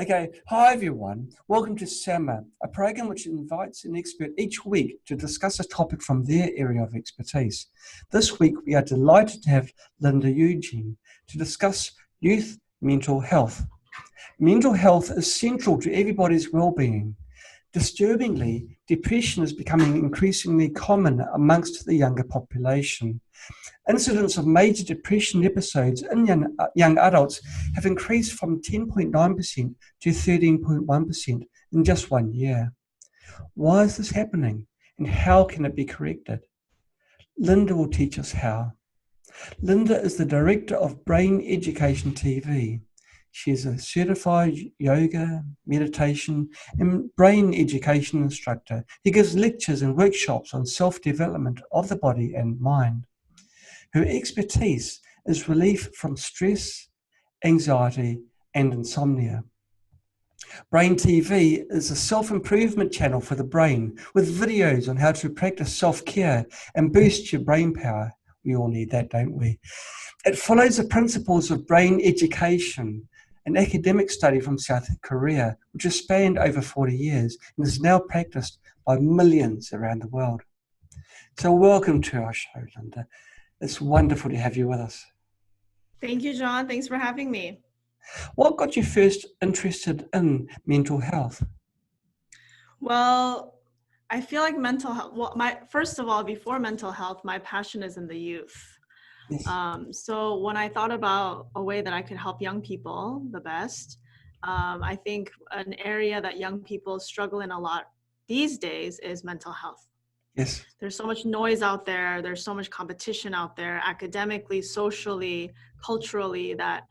Okay, hi everyone. Welcome to SAMA, a program which invites an expert each week to discuss a topic from their area of expertise. This week, we are delighted to have Linda Yoonjin to discuss youth mental health. Mental health is central to everybody's well-being. Disturbingly, depression is becoming increasingly common amongst the younger population. Incidents of major depression episodes in young adults have increased from 10.9% to 13.1% in just 1 year. Why is this happening, and how can it be corrected? Linda will teach us how. Linda is the director of Brain Education TV. She is a certified yoga, meditation, and brain education instructor. He gives lectures and workshops on self-development of the body and mind. Her expertise is relief from stress, anxiety, and insomnia. Brain TV is a self-improvement channel for the brain with videos on how to practice self-care and boost your brain power. We all need that, don't we? It follows the principles of brain education, an academic study from South Korea, which has spanned over 40 years and is now practiced by millions around the world. So welcome to our show, Linda. It's wonderful to have you with us. Thank you, John. Thanks for having me. What got you first interested in mental health? Well, I feel like mental health, first of all, before mental health, my passion is in the youth. Yes. So when I thought about a way that I could help young people the best, I think an area that young people struggle in a lot these days is mental health. Yes. There's so much noise out there. There's so much competition out there, academically, socially, culturally, that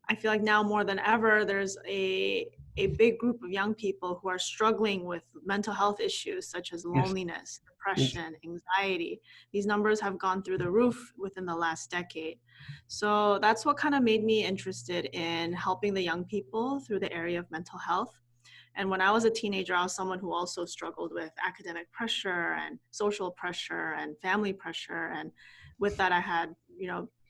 I feel like now more than ever, there's a big group of young people who are struggling with mental health issues such as loneliness, depression, anxiety. These numbers have gone through the roof within the last decade. So that's what kind of made me interested in helping the young people through the area of mental health. And when I was a teenager, I was someone who also struggled with academic pressure and social pressure and family pressure. And with that, I had,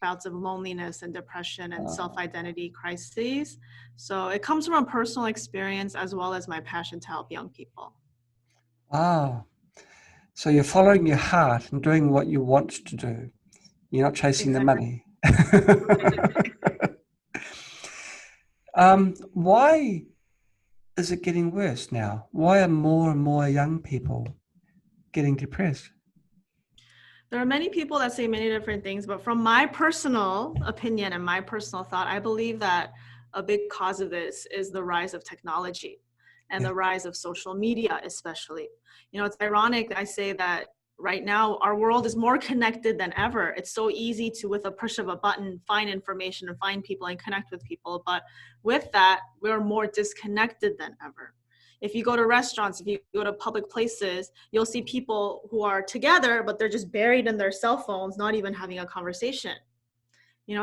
bouts of loneliness and depression and self-identity crises. So it comes from a personal experience as well as my passion to help young people. Ah, so you're following your heart and doing what you want to do. You're not chasing the money. Why is it getting worse now? Why are more and more young people getting depressed? There are many people that say many different things, but from my personal opinion and my personal thought, I believe that a big cause of this is the rise of technology and the rise of social media, especially. It's ironic that I say that right now our world is more connected than ever. It's so easy to, with a push of a button, find information and find people and connect with people. But with that, we're more disconnected than ever. If you go to restaurants, if you go to public places, you'll see people who are together, but they're just buried in their cell phones, not even having a conversation.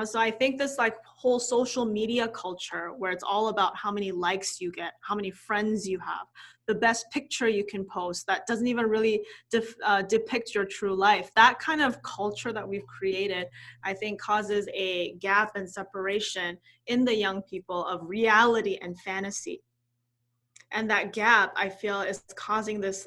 So I think this whole social media culture where it's all about how many likes you get, how many friends you have, the best picture you can post that doesn't even really depict your true life. That kind of culture that we've created, I think causes a gap and separation in the young people of reality and fantasy. And that gap, I feel, is causing this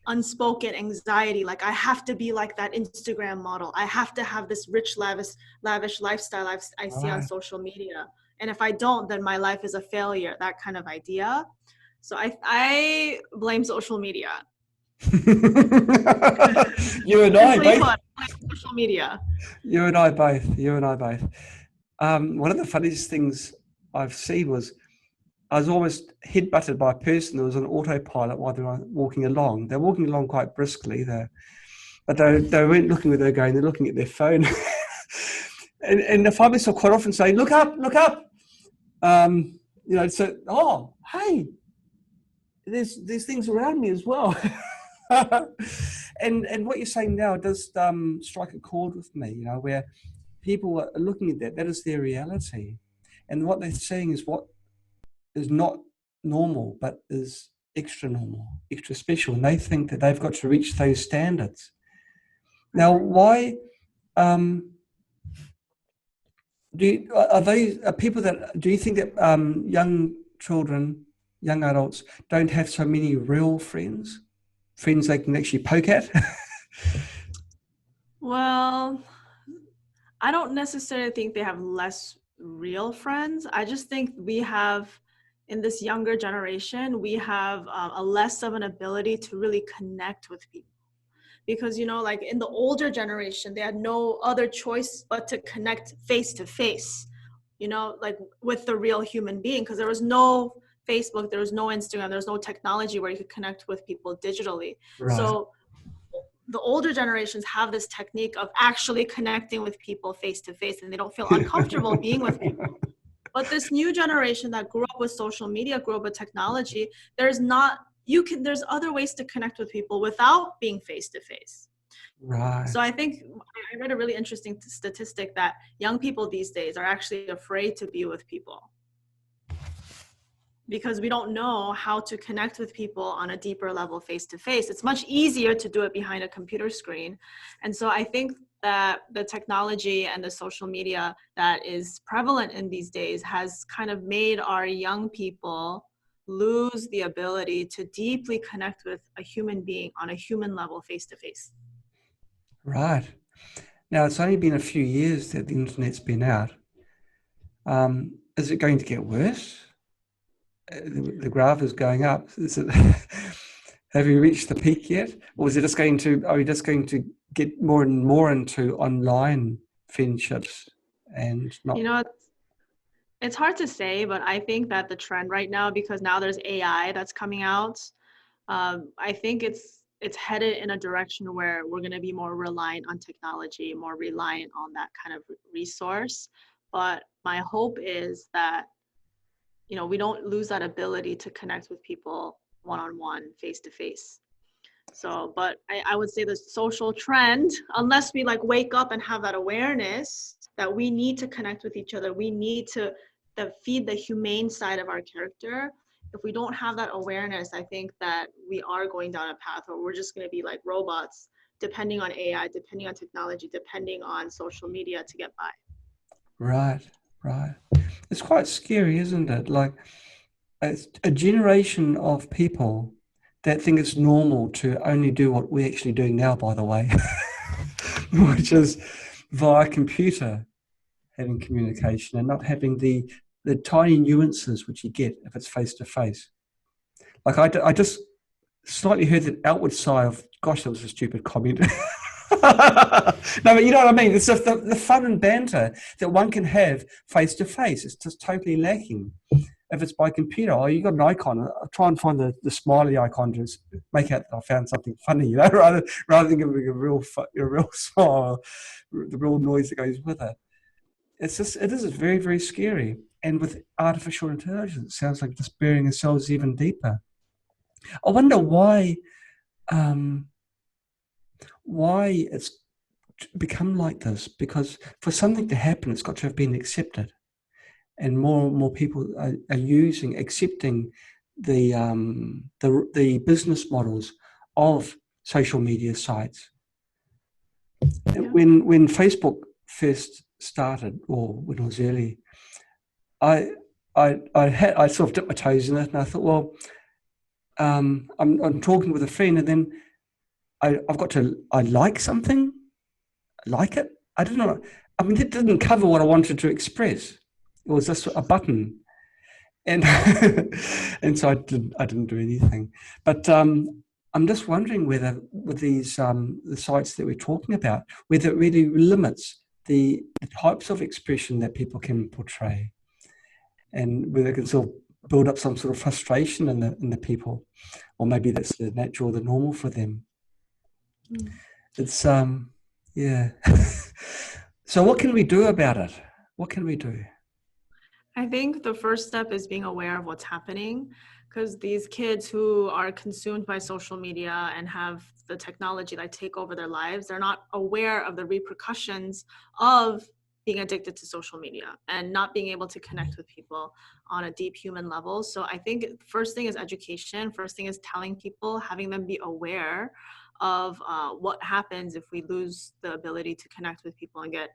unspoken anxiety. I have to be like that Instagram model. I have to have this rich, lavish lifestyle I see on social media. And if I don't, then my life is a failure, that kind of idea. So I blame social media. You and I both. Social media. You and I both. One of the funniest things I've seen was I was almost head-butted by a person that was on autopilot while they were walking along. They're walking along quite briskly, but they weren't looking where they're going. They're looking at their phone. and I find myself quite often saying, "Look up, look up." So, hey, there's things around me as well. and what you're saying now does strike a chord with me. Where people are looking at that. That is their reality, and what they're saying is what is not normal, but is extra normal, extra special. And they think that they've got to reach those standards. Now, why do you think that young children, young adults, don't have so many real friends they can actually poke at? Well, I don't necessarily think they have less real friends. I just think we have, in this younger generation, we have a less of an ability to really connect with people. Because, you know, like in the older generation, they had no other choice but to connect face to face, you know, like with the real human being, because there was no Facebook, there was no Instagram, there was no technology where you could connect with people digitally. Right. So the older generations have this technique of actually connecting with people face to face, and they don't feel uncomfortable being with people. But this new generation that grew up with social media, grew up with technology, there's other ways to connect with people without being face to face. Right. So I think I read a really interesting statistic that young people these days are actually afraid to be with people, because we don't know how to connect with people on a deeper level face to face. It's much easier to do it behind a computer screen. And so I think that the technology and the social media that is prevalent in these days has kind of made our young people lose the ability to deeply connect with a human being on a human level face to face. Right. Now, it's only been a few years that the internet's been out. Is it going to get worse? The graph is going up. Have you reached the peak yet? Or is it just are we just going to get more and more into online friendships and not? You know, it's hard to say, but I think that the trend right now, because now there's AI that's coming out, I think it's headed in a direction where we're going to be more reliant on technology, more reliant on that kind of resource. But my hope is that, you know, we don't lose that ability to connect with people one-on-one, face-to-face. So, but I would say the social trend, unless we like wake up and have that awareness that we need to connect with each other, we need to feed the humane side of our character. If we don't have that awareness, I think that we are going down a path where we're just going to be like robots, depending on AI, depending on technology, depending on social media to get by. Right, right. It's quite scary, isn't it? Like it's a generation of people that think it's normal to only do what we're actually doing now, by the way, which is via computer having communication and not having the tiny nuances which you get if it's face to face. Like I just slightly heard the outward sigh of, gosh, that was a stupid comment. No, but you know what I mean? It's just the fun and banter that one can have face to face. It's just totally lacking. If it's by computer, oh, you got an icon. I'll try and find the smiley icon to make out that I found something funny, you know, rather than giving a real smile, the real noise that goes with it. It is very, very scary. And with artificial intelligence, it sounds like just burying ourselves even deeper. I wonder why it's become like this, because for something to happen, it's got to have been accepted. And more people are accepting the business models of social media sites. Yeah. When Facebook first started, or when it was early, I sort of dipped my toes in it, and I thought, well, I'm talking with a friend, and then I like something, like it. I don't know. I mean, it didn't cover what I wanted to express. It was just a button, and and so I didn't do anything. But I'm just wondering whether with these the sites that we're talking about, whether it really limits the types of expression that people can portray, and whether it can sort of build up some sort of frustration in the people, or maybe that's the natural, the normal for them. Mm. It's yeah. So what can we do about it? What can we do? I think the first step is being aware of what's happening, because these kids who are consumed by social media and have the technology like take over their lives, they're not aware of the repercussions of being addicted to social media and not being able to connect with people on a deep human level. So I think first thing is education. First thing is telling people, having them be aware of what happens if we lose the ability to connect with people and get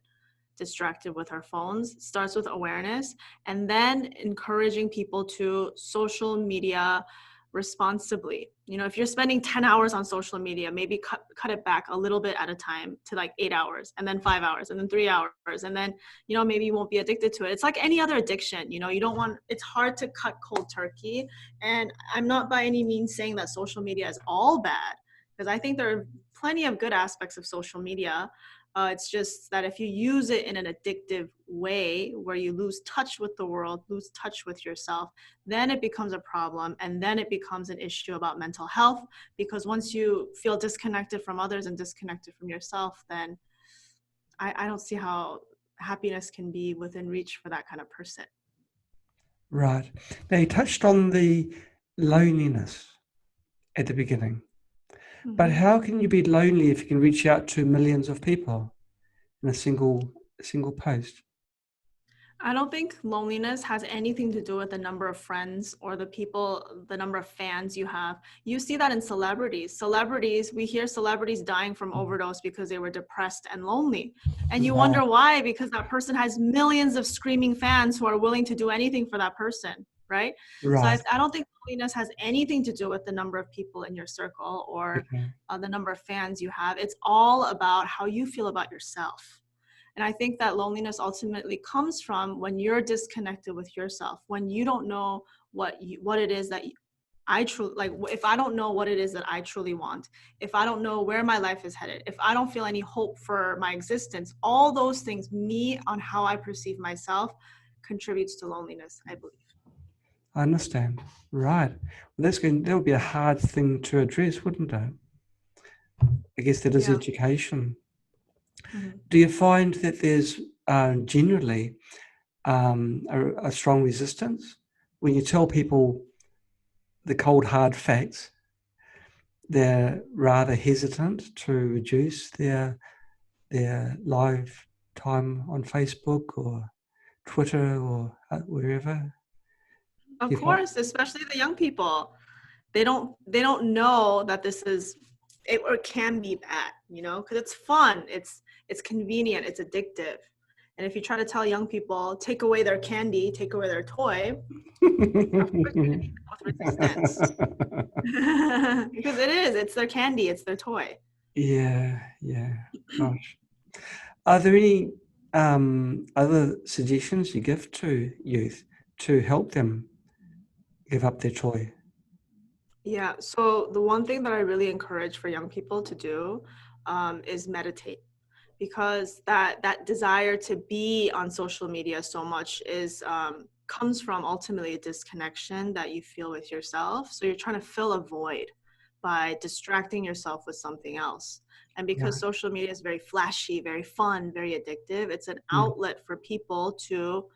distracted with our phones. It starts with awareness and then encouraging people to social media responsibly. You know, if you're spending 10 hours on social media, maybe cut it back a little bit at a time to like 8 hours, and then 5 hours, and then 3 hours, and then, you know, maybe you won't be addicted to it. It's like any other addiction. You know, you don't want, it's hard to cut cold turkey. And I'm not by any means saying that social media is all bad, because I think there are plenty of good aspects of social media. It's just that if you use it in an addictive way where you lose touch with the world, lose touch with yourself, then it becomes a problem. And then it becomes an issue about mental health, because once you feel disconnected from others and disconnected from yourself, then I don't see how happiness can be within reach for that kind of person. Right. Now, you touched on the loneliness at the beginning. But how can you be lonely if you can reach out to millions of people in a single post? I don't think loneliness has anything to do with the number of friends or the number of fans you have. You see that in celebrities. We hear celebrities dying from overdose because they were depressed and lonely. And you wonder why, because that person has millions of screaming fans who are willing to do anything for that person, right? So I don't think loneliness has anything to do with the number of people in your circle or the number of fans you have. It's all about how you feel about yourself. And I think that loneliness ultimately comes from when you're disconnected with yourself, when you don't know what it is that I truly like. If I don't know what it is that I truly want, if I don't know where my life is headed, if I don't feel any hope for my existence, all those things, me on how I perceive myself, contributes to loneliness, I believe. I understand. Right. Well, that would be a hard thing to address, wouldn't it? I guess that is education. Mm-hmm. Do you find that there's generally a strong resistance when you tell people the cold, hard facts? They're rather hesitant to reduce their live time on Facebook or Twitter or wherever. Of course, especially the young people. They don't know that this is it or can be bad, you know, because it's fun, it's convenient, it's addictive. And if you try to tell young people, take away their candy, take away their toy, of course you're gonna meet them with resistance. Because it's their candy, it's their toy. Yeah. Gosh. Are there any other suggestions you give to youth to help them give up their toy? Yeah, so the one thing that I really encourage for young people to do is meditate, because that desire to be on social media so much is comes from ultimately a disconnection that you feel with yourself. So you're trying to fill a void by distracting yourself with something else. And because social media is very flashy, very fun, very addictive, it's an outlet for people to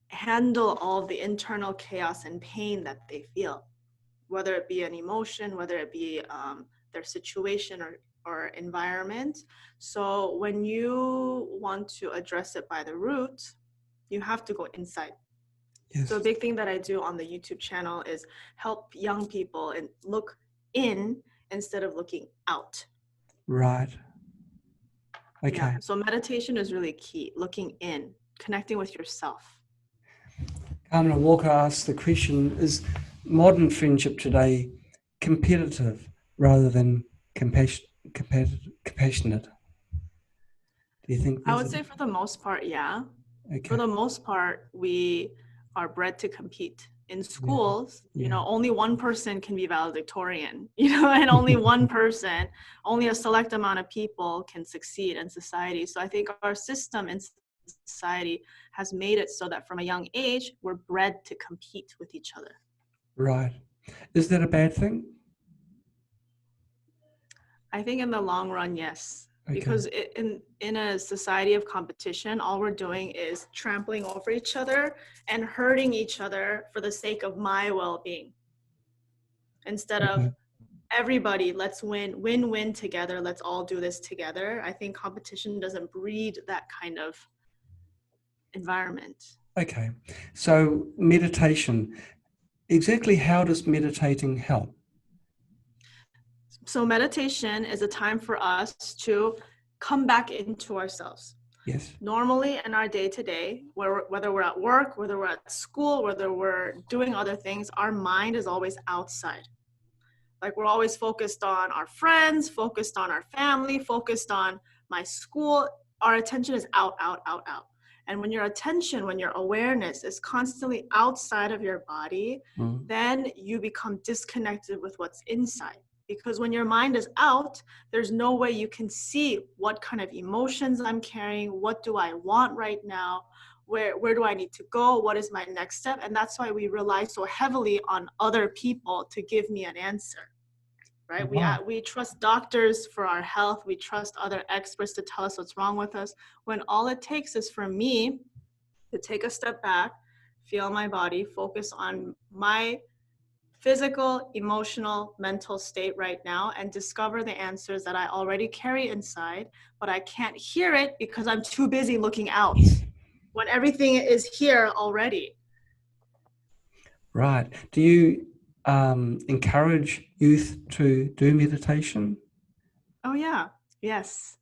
handle all of the internal chaos and pain that they feel, whether it be an emotion, whether it be their situation or environment. So when you want to address it by the root, you have to go inside. Yes. So a big thing that I do on the YouTube channel is help young people and look in instead of looking out. Right. Okay. Yeah. So meditation is really key, looking in, connecting with yourself. Carmen Walker asked the question, is modern friendship today competitive rather than compassionate? Do you think? I would say for the most part, yeah. Okay. For the most part, we are bred to compete. In schools, you know, only one person can be valedictorian, you know, and only one person, only a select amount of people can succeed in society. So I think our system in society has made it so that from a young age, we're bred to compete with each other. Right. Is that a bad thing? I think in the long run, yes. Okay. Because in a society of competition, all we're doing is trampling over each other and hurting each other for the sake of my well-being. Instead of everybody, let's win together, let's all do this together. I think competition doesn't breed that kind of environment. Okay. So meditation, exactly how does meditating help? So meditation is a time for us to come back into ourselves. Yes. Normally in our day-to-day, whether we're at work, whether we're at school, whether we're doing other things, our mind is always outside. Like we're always focused on our friends, focused on our family, focused on my school. Our attention is out, out, out, out. And when your attention, when your awareness is constantly outside of your body, then you become disconnected with what's inside. Because when your mind is out, there's no way you can see what kind of emotions I'm carrying, what do I want right now, where do I need to go, what is my next step. And that's why we rely so heavily on other people to give me an answer, right? Wow. We trust doctors for our health, we trust other experts to tell us what's wrong with us, when all it takes is for me to take a step back, feel my body, focus on my physical, emotional, mental state right now, and discover the answers that I already carry inside, but I can't hear it because I'm too busy looking out when everything is here already. Right. Do you encourage youth to do meditation? Oh yeah, yes.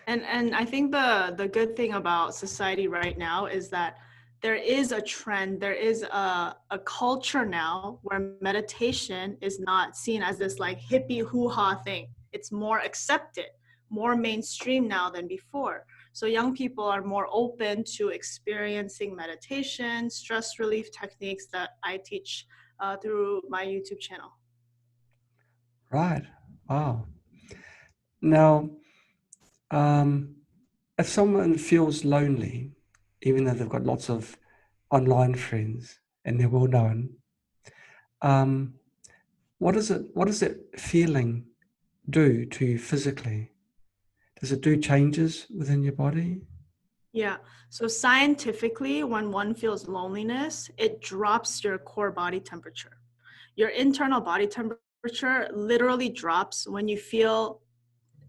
And I think the good thing about society right now is that there is a trend, there is a culture now where meditation is not seen as this like hippie hoo-ha thing. It's more accepted, more mainstream now than before. So young people are more open to experiencing meditation, stress relief techniques that I teach through my YouTube channel. Right. Wow. Now, if someone feels lonely, even though they've got lots of online friends and they're well known, what does that feeling do to you physically? Does it do changes within your body? Yeah. So scientifically, when one feels loneliness, it drops your core body temperature. Your internal body temperature literally drops when you feel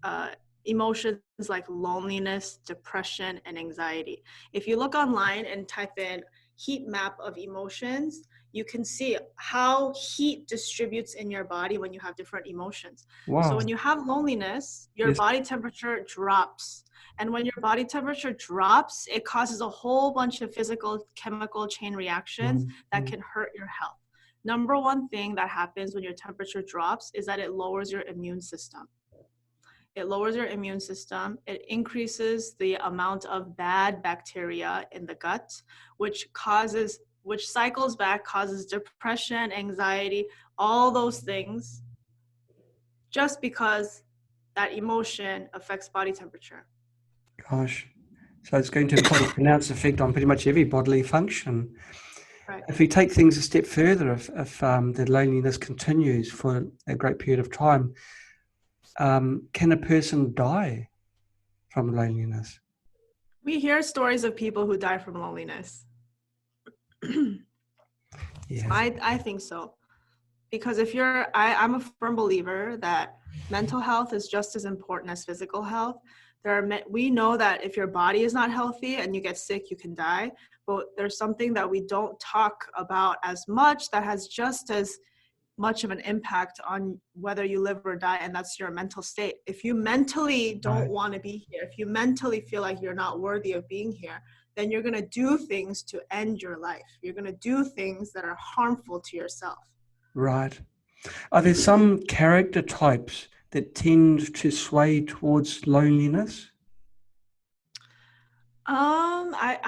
uh, emotions like loneliness, depression, and anxiety. If you look online and type in heat map of emotions, you can see how heat distributes in your body when you have different emotions. So Wow. when you have loneliness, your Yes. body temperature drops. And when your body temperature drops, it causes a whole bunch of physical chemical chain reactions that can hurt your health. Number one thing that happens when your temperature drops is that it lowers your immune system. It lowers your immune system. It increases the amount of bad bacteria in the gut, which cycles back, causes depression, anxiety, all those things, just because that emotion affects body temperature. Gosh. So it's going to have quite a pronounced effect on pretty much every bodily function. Right. If we take things a step further, if the loneliness continues for a great period of time, can a person die from loneliness? We hear stories of people who die from loneliness. Yes. I think so. Because I'm a firm believer that mental health is just as important as physical health. We know that if your body is not healthy and you get sick, you can die. But there's something that we don't talk about as much that has just as much of an impact on whether you live or die, and that's your mental state. If you mentally don't want to be here, if you mentally feel like you're not worthy of being here, then you're going to do things to end your life. You're going to do things that are harmful to yourself. Right. Are there some character types that tend to sway towards loneliness?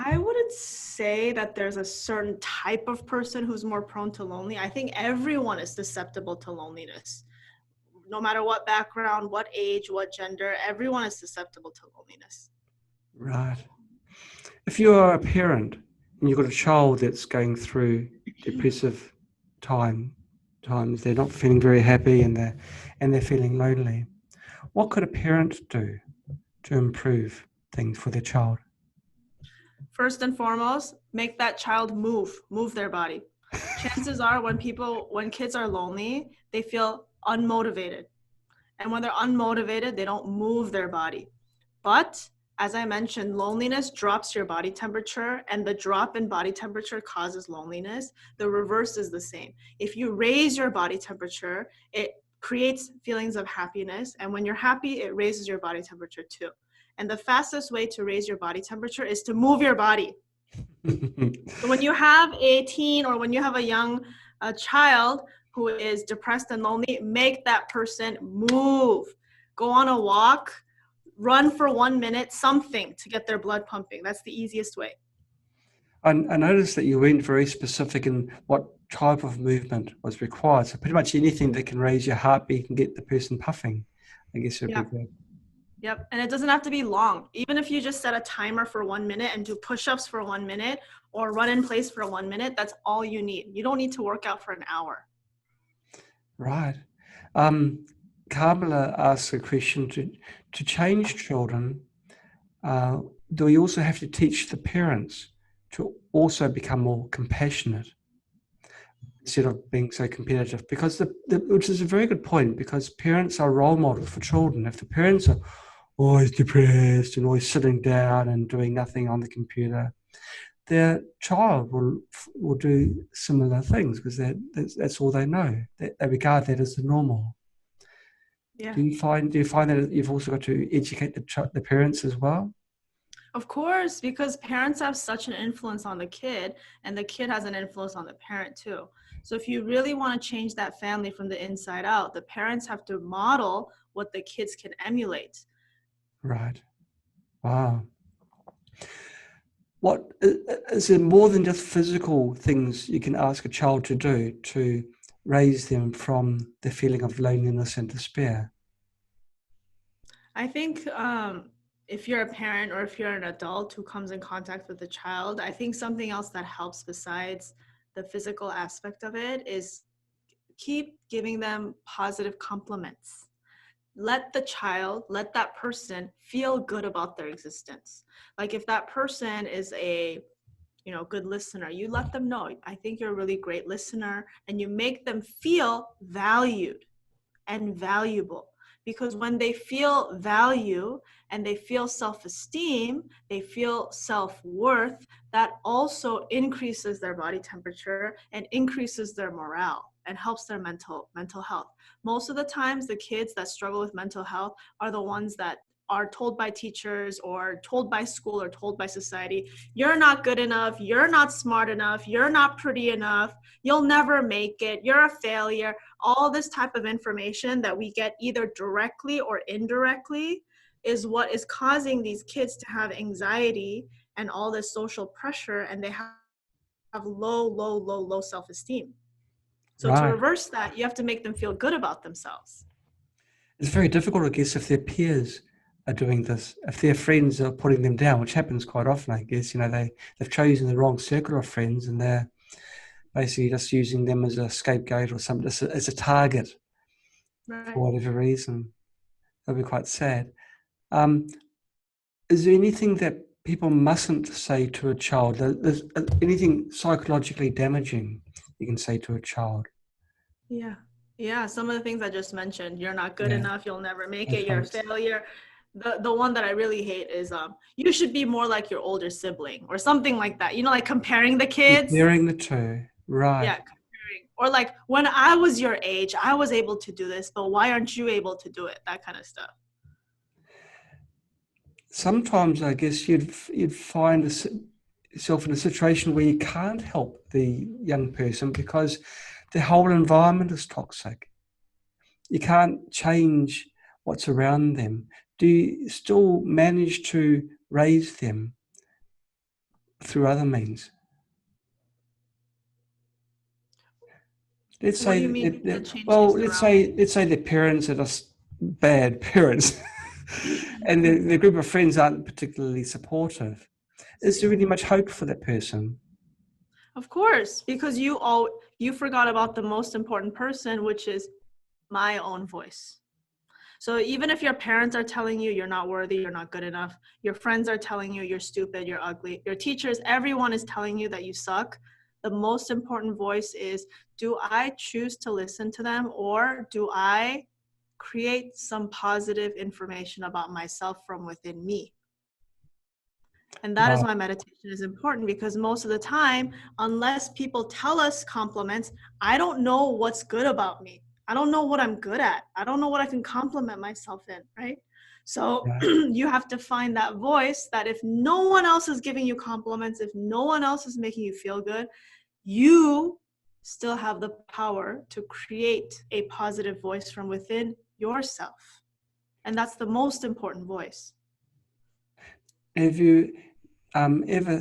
I wouldn't say that there's a certain type of person who's more prone to lonely. I think everyone is susceptible to loneliness. No matter what background, what age, what gender, everyone is susceptible to loneliness. Right. If you are a parent and you've got a child that's going through depressive times, they're not feeling very happy and they're feeling lonely, what could a parent do to improve things for their child? First and foremost, make that child move their body. Chances are when kids are lonely, they feel unmotivated. And when they're unmotivated, they don't move their body. But as I mentioned, loneliness drops your body temperature, and the drop in body temperature causes loneliness. The reverse is the same. If you raise your body temperature, it creates feelings of happiness. And when you're happy, it raises your body temperature too. And the fastest way to raise your body temperature is to move your body. So when you have a teen or when you have a young child who is depressed and lonely, make that person move. Go on a walk, run for 1 minute, something to get their blood pumping. That's the easiest way. I noticed that you weren't very specific in what type of movement was required. So pretty much anything that can raise your heartbeat and get the person puffing, I guess would be good. Yep. And it doesn't have to be long. Even if you just set a timer for 1 minute and do push-ups for 1 minute or run in place for 1 minute, that's all you need. You don't need to work out for an hour. Right. Kamala asks a question, to change children, do we also have to teach the parents to also become more compassionate instead of being so competitive? Because which is a very good point, because parents are role models for children. If the parents are always depressed and always sitting down and doing nothing on the computer, their child will do similar things because that's all they know. They regard that as the normal. Yeah. Do you find that you've also got to educate the parents as well? Of course, because parents have such an influence on the kid, and the kid has an influence on the parent too. So if you really want to change that family from the inside out, the parents have to model what the kids can emulate. Right. Wow. What is there more than just physical things you can ask a child to do to raise them from the feeling of loneliness and despair? I think if you're a parent or if you're an adult who comes in contact with a child, I think something else that helps besides the physical aspect of it is keep giving them positive compliments. Let that person feel good about their existence. Like if that person is a good listener, you let them know, I think you're a really great listener, and you make them feel valued and valuable. Because when they feel value and they feel self-esteem, they feel self-worth, that also increases their body temperature and increases their morale and helps their mental health. Most of the times, the kids that struggle with mental health are the ones that are told by teachers or told by school or told by society, you're not good enough, you're not smart enough, you're not pretty enough, you'll never make it, you're a failure. All this type of information that we get either directly or indirectly is what is causing these kids to have anxiety and all this social pressure, and they have low self-esteem. So to Right. reverse that, you have to make them feel good about themselves. It's very difficult, I guess, if their peers are doing this, if their friends are putting them down, which happens quite often, I guess. They've chosen the wrong circle of friends and they're basically just using them as a scapegoat or something, as a target for whatever reason. That'd be quite sad. Is there anything that people mustn't say to a child? There's anything psychologically damaging you can say to a child? Yeah, some of the things I just mentioned, you're not good Yeah, enough, you'll never make that's it, you're a right. failure. The one that I really hate is you should be more like your older sibling or something like that. Like comparing the kids. Comparing the two, right. Yeah, comparing. Or like, when I was your age, I was able to do this, but why aren't you able to do it? That kind of stuff. Sometimes I guess you'd find yourself in a situation where you can't help the young person because the whole environment is toxic. You can't change what's around them. Do you still manage to raise them through other means? Let's What do say you mean the well, changes around? let's say their parents are just bad parents, and their group of friends aren't particularly supportive. Is there really much hope for that person? Of course, because you forgot about the most important person, which is my own voice. So even if your parents are telling you you're not worthy, you're not good enough, your friends are telling you you're stupid, you're ugly, your teachers, everyone is telling you that you suck, the most important voice is, do I choose to listen to them, or do I create some positive information about myself from within me? And that is Right. why meditation is important, because most of the time, unless people tell us compliments, I don't know what's good about me. I don't know what I'm good at. I don't know what I can compliment myself in, right? So Yeah. you have to find that voice that if no one else is giving you compliments, if no one else is making you feel good, you still have the power to create a positive voice from within yourself. And that's the most important voice. Have you ever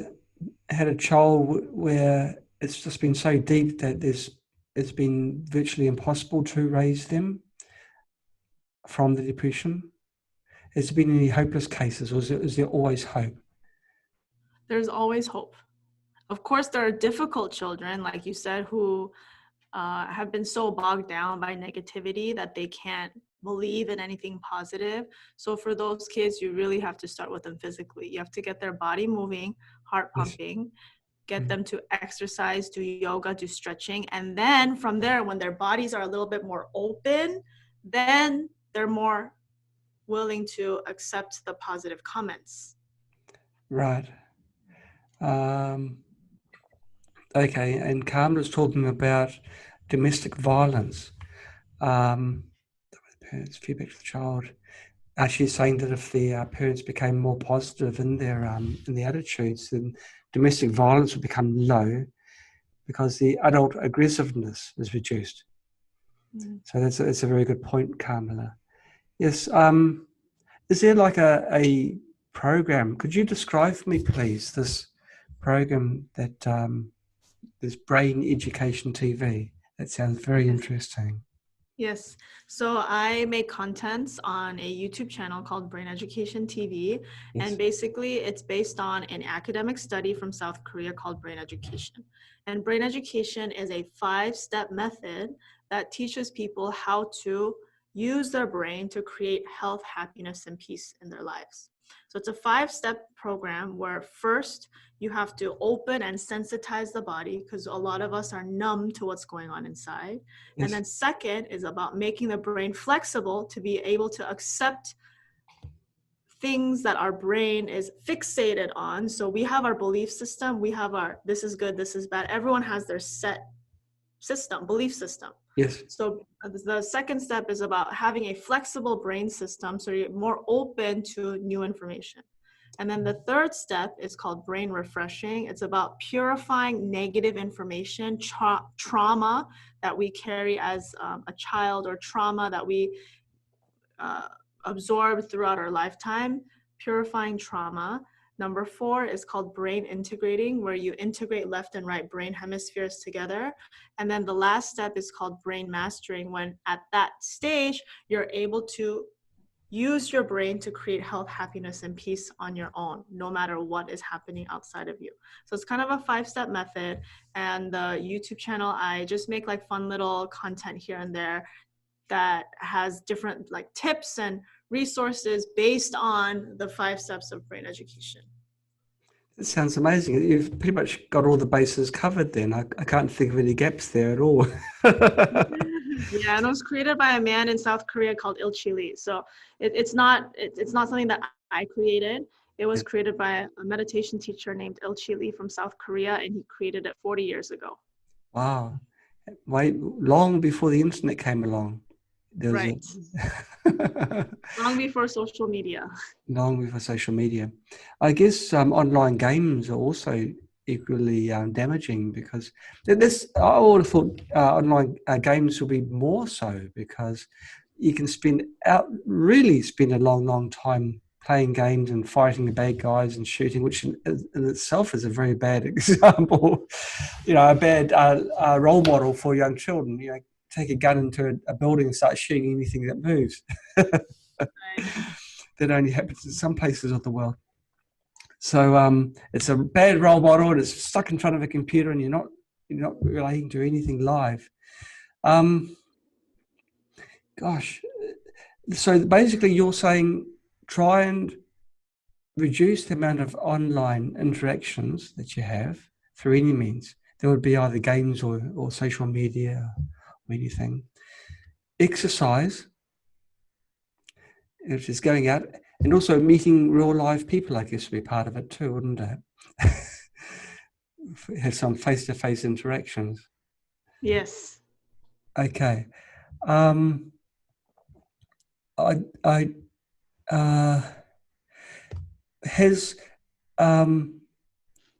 had a child where it's just been so deep that it's been virtually impossible to raise them from the depression? Has there been any hopeless cases, or is there always hope? There's always hope. Of course, there are difficult children, like you said, who have been so bogged down by negativity that they can't believe in anything positive. So for those kids, you really have to start with them physically. You have to get their body moving, heart Yes. pumping, get them to exercise, do yoga, do stretching. And then from there, when their bodies are a little bit more open, then they're more willing to accept the positive comments. Right. Okay, and Carmen was talking about domestic violence. Parents, feedback to the child. She's saying that if the parents became more positive in their attitudes, then domestic violence would become low because the adult aggressiveness is reduced. Mm. So that's a very good point, Carmela. Yes. Is there like a program? Could you describe for me, please, this program that this Brain Education TV? That sounds very Yes. interesting. Yes. So I make contents on a YouTube channel called Brain Education TV. And Yes. basically, it's based on an academic study from South Korea called Brain Education. And Brain Education is a 5-step method that teaches people how to use their brain to create health, happiness, and peace in their lives. So it's a 5-step program where first you have to open and sensitize the body because a lot of us are numb to what's going on inside. And Yes. then second is about making the brain flexible to be able to accept things that our brain is fixated on. So we have our belief system, we have our this is good, this is bad. Everyone has their set belief system. Yes. So the second step is about having a flexible brain system so you're more open to new information. And then the third step is called brain refreshing. It's about purifying negative information, trauma that we carry as a child, or trauma that we absorb throughout our lifetime, purifying trauma. Number 4 is called brain integrating, where you integrate left and right brain hemispheres together. And then the last step is called brain mastering, when at that stage, you're able to use your brain to create health, happiness, and peace on your own, no matter what is happening outside of you. So it's kind of a 5-step method. And the YouTube channel, I just make like fun little content here and there that has different like tips and resources based on the 5 steps of brain education. It sounds amazing. You've pretty much got all the bases covered then. I can't think of any gaps there at all. Yeah, and it was created by a man in South Korea called Lee. So it's not something that I created. It was created by a meditation teacher named Lee from South Korea, and he created it 40 years ago. Wow. Wait, long before the internet came along. There was Right. Long before social media. long before social media. I guess online games are also equally damaging because I would have thought online games will be more so because you can really spend a long time playing games and fighting the bad guys and shooting, which in itself is a very bad example, a bad role model for young children. Take a gun into a building and start shooting anything that moves. Right. That only happens in some places of the world. So it's a bad role model, and it's stuck in front of a computer, and you're not relating to anything live. Gosh, so basically, you're saying try and reduce the amount of online interactions that you have through any means. There would be either games or social media or anything. Exercise, which is going out, and also meeting real live people, I guess, would be part of it too, wouldn't it? Have some face-to-face interactions. Yes. Okay. Um, I uh, has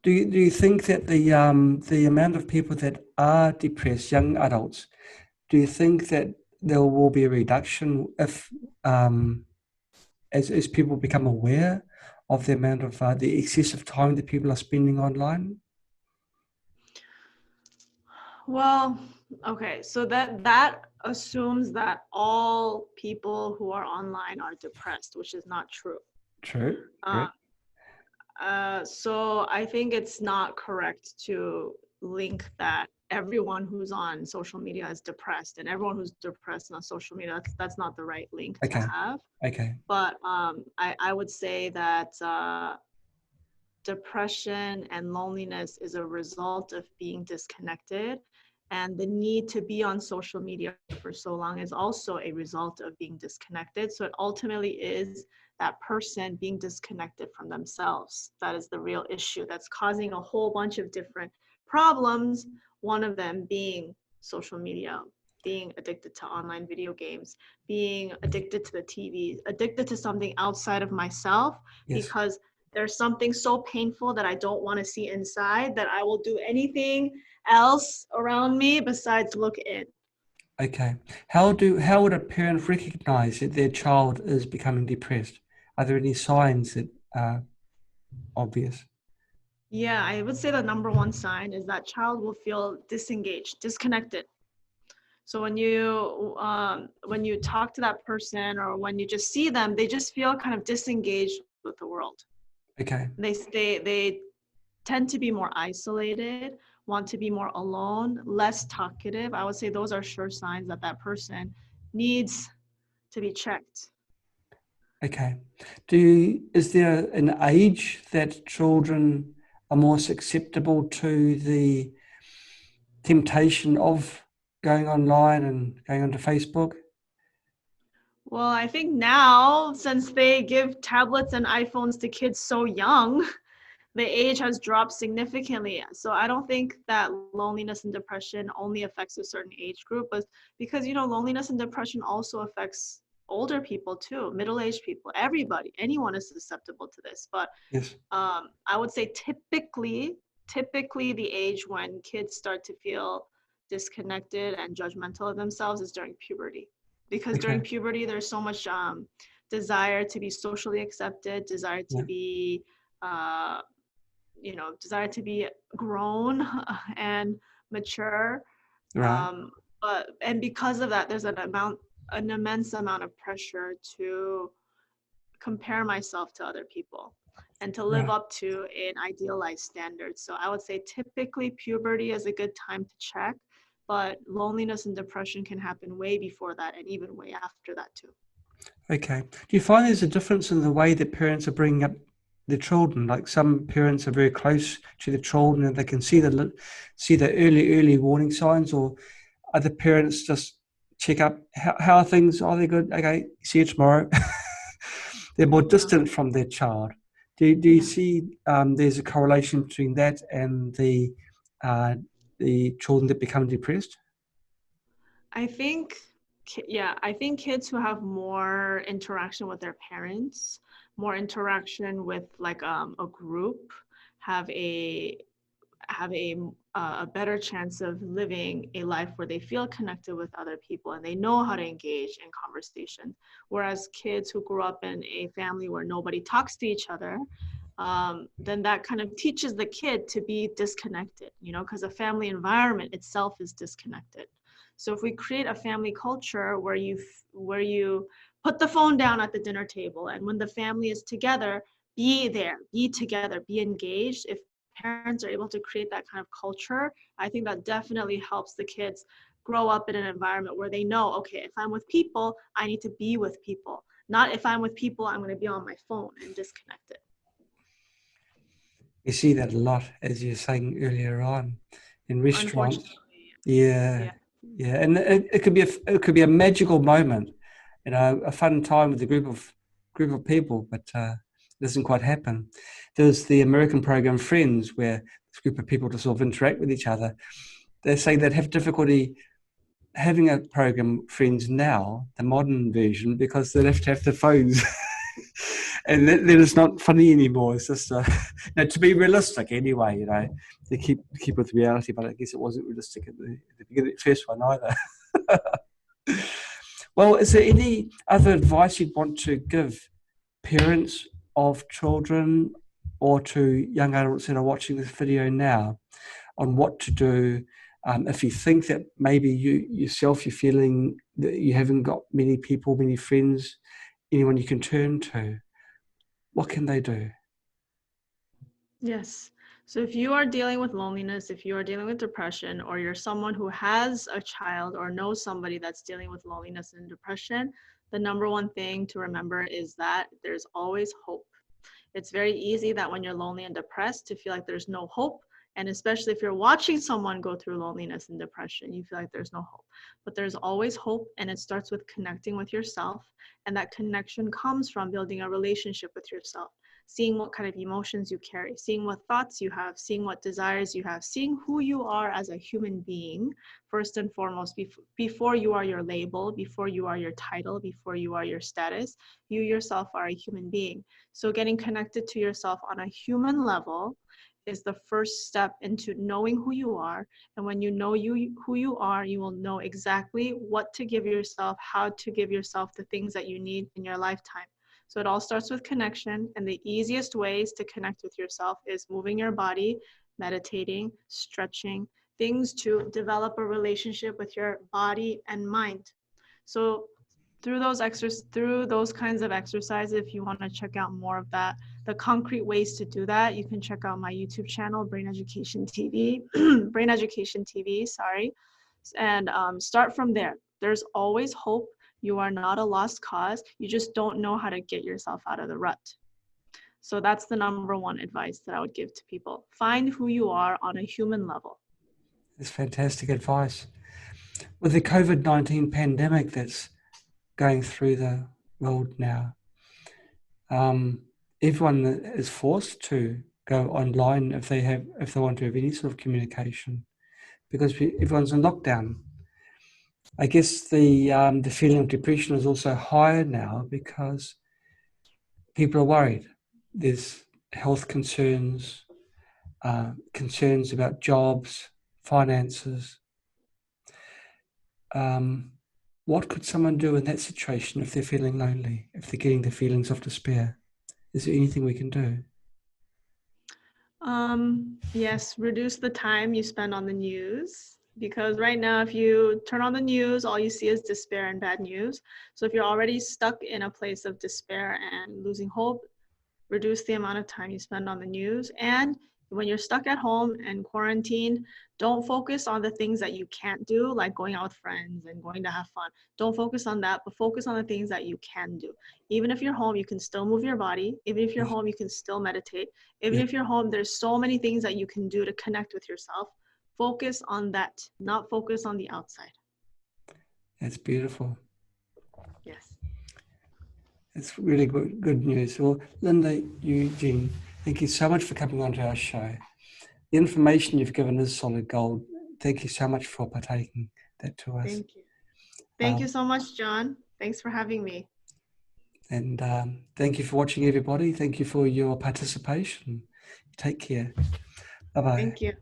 do you think that the amount of people that are depressed, young adults, do you think that there will be a reduction if as people become aware of the amount of the excessive time that people are spending online? Well, okay, so that assumes that all people who are online are depressed, which is not true. True. Uh, Correct. so I think it's not correct to link that everyone who's on social media is depressed, and everyone who's depressed on social media, that's not the right link to Okay. have. Okay. But I would say that depression and loneliness is a result of being disconnected, and the need to be on social media for so long is also a result of being disconnected. So it ultimately is that person being disconnected from themselves that is the real issue that's causing a whole bunch of different problems, one of them being social media, being addicted to online video games, being addicted to the TV, addicted to something outside of myself, Yes. because there's something so painful that I don't want to see inside that I will do anything else around me besides look in. Okay. How would a parent recognize that their child is becoming depressed? Are there any signs that are obvious? Yeah, I would say the number one sign is that child will feel disengaged, disconnected. So when you talk to that person or when you just see them, they just feel kind of disengaged with the world. Okay. They tend to be more isolated, want to be more alone, less talkative. I would say those are sure signs that that person needs to be checked. Okay. Is there an age that children are more susceptible to the temptation of going online and going onto Facebook? Well, I think now, since they give tablets and iPhones to kids so young, the age has dropped significantly. So I don't think that loneliness and depression only affects a certain age group, but because loneliness and depression also affects older people too, middle-aged people, everybody, anyone is susceptible to this. But Yes. I would say typically the age when kids start to feel disconnected and judgmental of themselves is during puberty, because during Okay. puberty there's so much desire to be socially accepted, desire to Yeah. be uh, desire to be grown and mature. Right. um, and because of that, there's an immense amount of pressure to compare myself to other people and to live Right. up to an idealized standard. So I would say typically puberty is a good time to check, but loneliness and depression can happen way before that and even way after that too. Okay. Do you find there's a difference in the way that parents are bringing up their children? Like some parents are very close to the children and they can see the early warning signs, or other parents just check up how are things? Are they good? Okay, see you tomorrow. They're more Yeah, distant from their child. Do you yeah. see there's a correlation between that and uh, the children that become depressed? I think, yeah, I think kids who have more interaction with their parents, more interaction with like a group, have a have a better chance of living a life where they feel connected with other people and they know how to engage in conversation. Whereas kids who grew up in a family where nobody talks to each other, then that kind of teaches the kid to be disconnected, because a family environment itself is disconnected. So if we create a family culture where you put the phone down at the dinner table, and when the family is together, be there, be together, be engaged. If parents are able to create that kind of culture, I think that definitely helps the kids grow up in an environment where they know, okay, if I'm with people, I need to be with people. Not if I'm with people, I'm going to be on my phone and disconnected. You see that a lot, as you were saying earlier on, in restaurants. Unfortunately, Yeah, yeah. yeah, and it could be a magical moment, a fun time with a group of people, but it doesn't quite happen. There's the American program Friends, where this group of people to sort of interact with each other. They say they'd have difficulty having a program, Friends Now, the modern version, because they have to have the phones. And then it's not funny anymore. It's just no, to be realistic anyway, to keep with reality. But I guess it wasn't realistic at the beginning, first one either. Well, is there any other advice you'd want to give parents of children or to young adults that are watching this video now on what to do if you think that maybe you're feeling that you haven't got many people, many friends, anyone you can turn to? What can they do? Yes. So if you are dealing with loneliness, if you are dealing with depression, or you're someone who has a child or knows somebody that's dealing with loneliness and depression, the number one thing to remember is that there's always hope. It's very easy that when you're lonely and depressed to feel like there's no hope. And especially if you're watching someone go through loneliness and depression, you feel like there's no hope. But there's always hope, and it starts with connecting with yourself. And that connection comes from building a relationship with yourself, seeing what kind of emotions you carry, seeing what thoughts you have, seeing what desires you have, seeing who you are as a human being, first and foremost, before you are your label, before you are your title, before you are your status. You yourself are a human being. So getting connected to yourself on a human level is the first step into knowing who you are. And when you know who you are, you will know exactly what to give yourself, how to give yourself the things that you need in your lifetime. So it all starts with connection. And the easiest ways to connect with yourself is moving your body, meditating, stretching, things to develop a relationship with your body and mind. So through those kinds of exercises, if you want to check out more of that, the concrete ways to do that, you can check out my YouTube channel, Brain Education TV, Brain Education TV, sorry, and start from there. There's always hope. You are not a lost cause. You just don't know how to get yourself out of the rut. So that's the number one advice that I would give to people. Find who you are on a human level. It's fantastic advice. With the COVID-19 pandemic that's going through the world now, everyone is forced to go online if they want to have any sort of communication, because everyone's in lockdown. I guess the feeling of depression is also higher now because people are worried. There's health concerns, concerns about jobs, finances. What could someone do in that situation if they're feeling lonely, if they're getting the feelings of despair? Is there anything we can do? Yes, reduce the time you spend on the news, because right now, if you turn on the news, all you see is despair and bad news. So if you're already stuck in a place of despair and losing hope, reduce the amount of time you spend on the news. And when you're stuck at home and quarantined, don't focus on the things that you can't do, like going out with friends and going to have fun. Don't focus on that, but focus on the things that you can do. Even if you're home, you can still move your body. Even if you're home, you can still meditate. Even if you're home, there's so many things that you can do to connect with yourself. Focus on that, not focus on the outside. That's beautiful. Yes. It's really good news. Well, Linda Yoonjin, thank you so much for coming on to our show. The information you've given is solid gold. Thank you so much for partaking that to us. Thank you. Thank you so much, John. Thanks for having me. And thank you for watching, everybody. Thank you for your participation. Take care. Bye-bye. Thank you.